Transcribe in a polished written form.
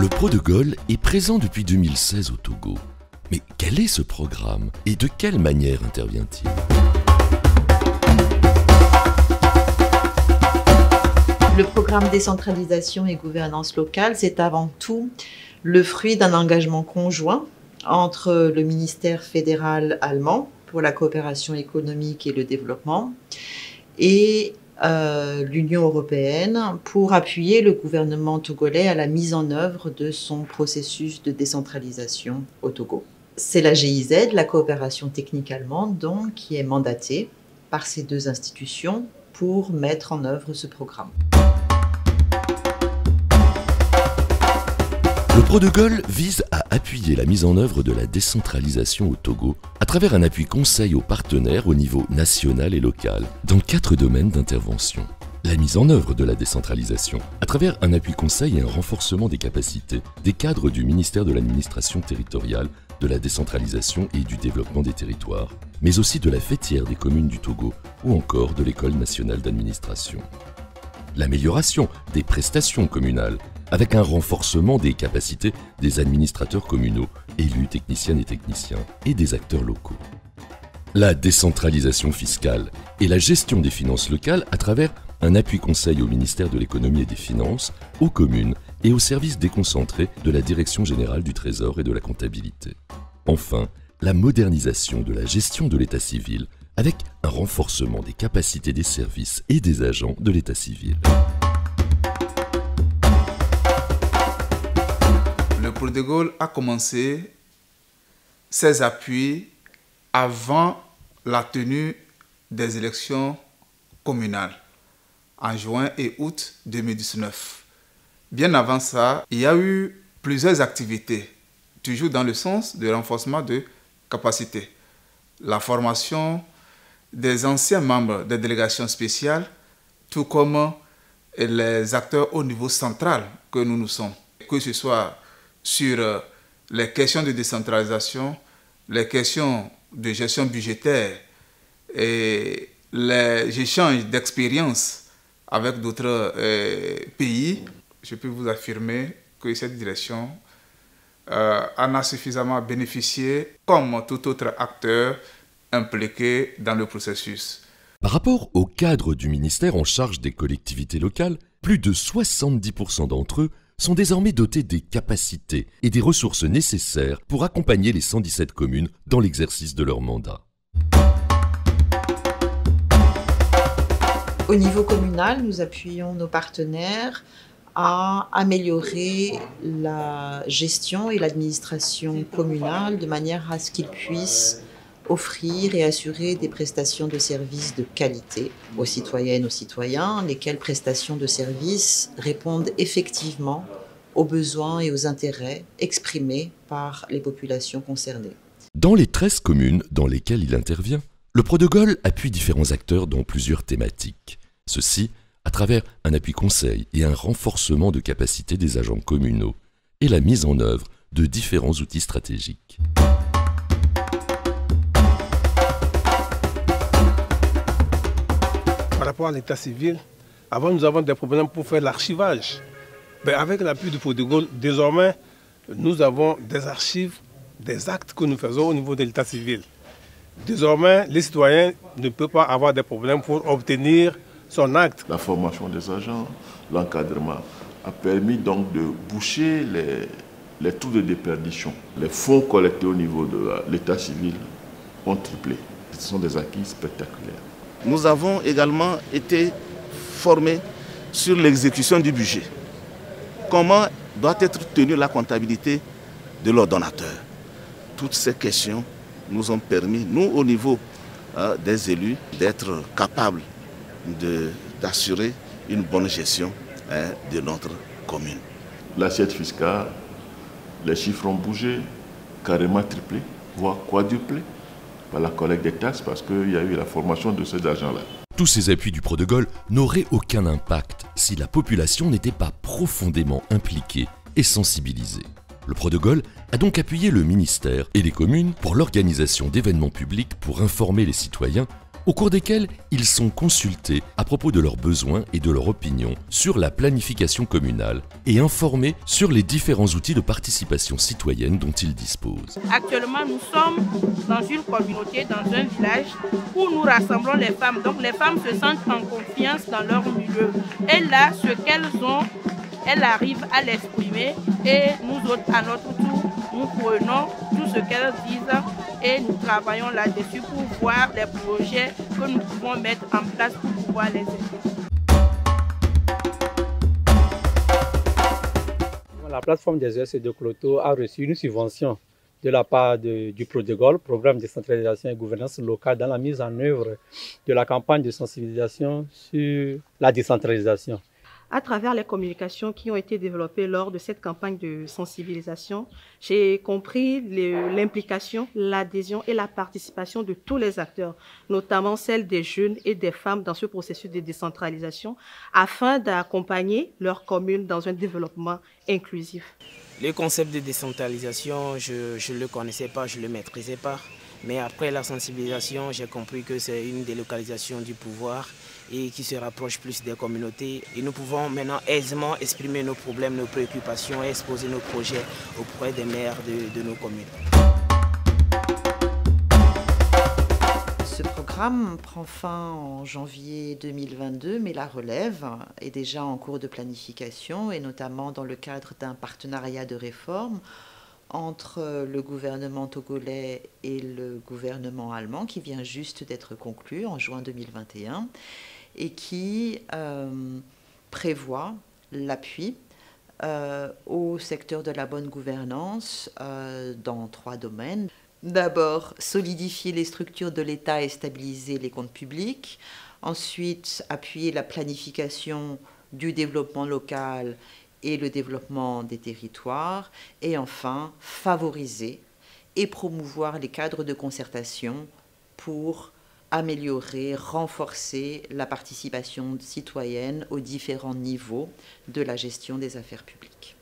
Le Pro-de-Gaulle est présent depuis 2016 au Togo. Mais quel est ce programme et de quelle manière intervient-il? Le programme décentralisation et gouvernance locale, c'est avant tout le fruit d'un engagement conjoint entre le ministère fédéral allemand pour la coopération économique et le développement et l'Union européenne pour appuyer le gouvernement togolais à la mise en œuvre de son processus de décentralisation au Togo. C'est la GIZ, la coopération technique allemande, donc, qui est mandatée par ces deux institutions pour mettre en œuvre ce programme. Le Pro-de-Gaulle vise à appuyer la mise en œuvre de la décentralisation au Togo à travers un appui conseil aux partenaires au niveau national et local dans 4 domaines d'intervention. La mise en œuvre de la décentralisation à travers un appui conseil et un renforcement des capacités des cadres du ministère de l'administration territoriale, de la décentralisation et du développement des territoires, mais aussi de la fêtière des communes du Togo ou encore de l'École nationale d'administration. L'amélioration des prestations communales avec un renforcement des capacités des administrateurs communaux, élus, techniciennes et techniciens, et des acteurs locaux. La décentralisation fiscale et la gestion des finances locales à travers un appui conseil au ministère de l'économie et des finances, aux communes et aux services déconcentrés de la Direction générale du Trésor et de la comptabilité. Enfin, la modernisation de la gestion de l'état civil avec un renforcement des capacités des services et des agents de l'état civil. Le Pro-de-Gaulle a commencé ses appuis avant la tenue des élections communales en juin et août 2019. Bien avant ça, il y a eu plusieurs activités, toujours dans le sens de renforcement de capacités. La formation des anciens membres des délégations spéciales, tout comme les acteurs au niveau central que nous sommes, que ce soit sur les questions de décentralisation, les questions de gestion budgétaire et les échanges d'expériences avec d'autres pays. Je peux vous affirmer que cette direction en a suffisamment bénéficié comme tout autre acteur impliqué dans le processus. Par rapport au cadre du ministère en charge des collectivités locales, plus de 70% d'entre eux sont désormais dotés des capacités et des ressources nécessaires pour accompagner les 117 communes dans l'exercice de leur mandat. Au niveau communal, nous appuyons nos partenaires à améliorer la gestion et l'administration communale de manière à ce qu'ils puissent offrir et assurer des prestations de services de qualité aux citoyennes et aux citoyens, lesquelles prestations de services répondent effectivement aux besoins et aux intérêts exprimés par les populations concernées. Dans les 13 communes dans lesquelles il intervient, le Pro-de-Gaulle appuie différents acteurs dans plusieurs thématiques. Ceci à travers un appui conseil et un renforcement de capacité des agents communaux et la mise en œuvre de différents outils stratégiques. Par rapport à l'état civil, avant nous avons des problèmes pour faire l'archivage. Mais avec l'appui du Pro-de-Gaulle, désormais, nous avons des archives, des actes que nous faisons au niveau de l'état civil. Désormais, les citoyens ne peuvent pas avoir des problèmes pour obtenir son acte. La formation des agents, l'encadrement a permis donc de boucher les trous de déperdition. Les fonds collectés au niveau de l'état civil ont triplé. Ce sont des acquis spectaculaires. Nous avons également été formés sur l'exécution du budget. Comment doit être tenue la comptabilité de l'ordonnateur? Toutes ces questions nous ont permis, nous au niveau des élus, d'être capables d'assurer une bonne gestion de notre commune. L'assiette fiscale, les chiffres ont bougé, carrément triplé, voire quadruplé par la collecte des taxes parce qu'il y a eu la formation de ces agents-là. Tous ces appuis du Pro-de-Gaulle n'auraient aucun impact si la population n'était pas profondément impliquée et sensibilisée. Le Pro-de-Gaulle a donc appuyé le ministère et les communes pour l'organisation d'événements publics pour informer les citoyens au cours desquels ils sont consultés à propos de leurs besoins et de leur opinion sur la planification communale et informés sur les différents outils de participation citoyenne dont ils disposent. Actuellement, nous sommes dans une communauté, dans un village où nous rassemblons les femmes. Donc les femmes se sentent en confiance dans leur milieu. Et là, ce qu'elles ont, elles arrivent à l'exprimer et nous autres, à notre tour, nous prenons tout ce qu'elles disent et nous travaillons là-dessus pour voir les projets que nous pouvons mettre en place pour pouvoir les aider. La plateforme des ESC de Cloto a reçu une subvention de la part du PRODEGOL, Programme de décentralisation et gouvernance locale, dans la mise en œuvre de la campagne de sensibilisation sur la décentralisation. À travers les communications qui ont été développées lors de cette campagne de sensibilisation, j'ai compris l'implication, l'adhésion et la participation de tous les acteurs, notamment celle des jeunes et des femmes dans ce processus de décentralisation, afin d'accompagner leur commune dans un développement inclusif. Le concept de décentralisation, je ne le connaissais pas, je ne le maîtrisais pas. Mais après la sensibilisation, j'ai compris que c'est une délocalisation du pouvoir et qui se rapproche plus des communautés. Et nous pouvons maintenant aisément exprimer nos problèmes, nos préoccupations et exposer nos projets auprès des maires de nos communes. Ce programme prend fin en janvier 2022, mais la relève est déjà en cours de planification et notamment dans le cadre d'un partenariat de réforme entre le gouvernement togolais et le gouvernement allemand qui vient juste d'être conclu en juin 2021 et qui prévoit l'appui au secteur de la bonne gouvernance dans 3 domaines. D'abord, solidifier les structures de l'État et stabiliser les comptes publics. Ensuite, appuyer la planification du développement local et le développement des territoires. Et enfin, favoriser et promouvoir les cadres de concertation pour améliorer, renforcer la participation citoyenne aux différents niveaux de la gestion des affaires publiques.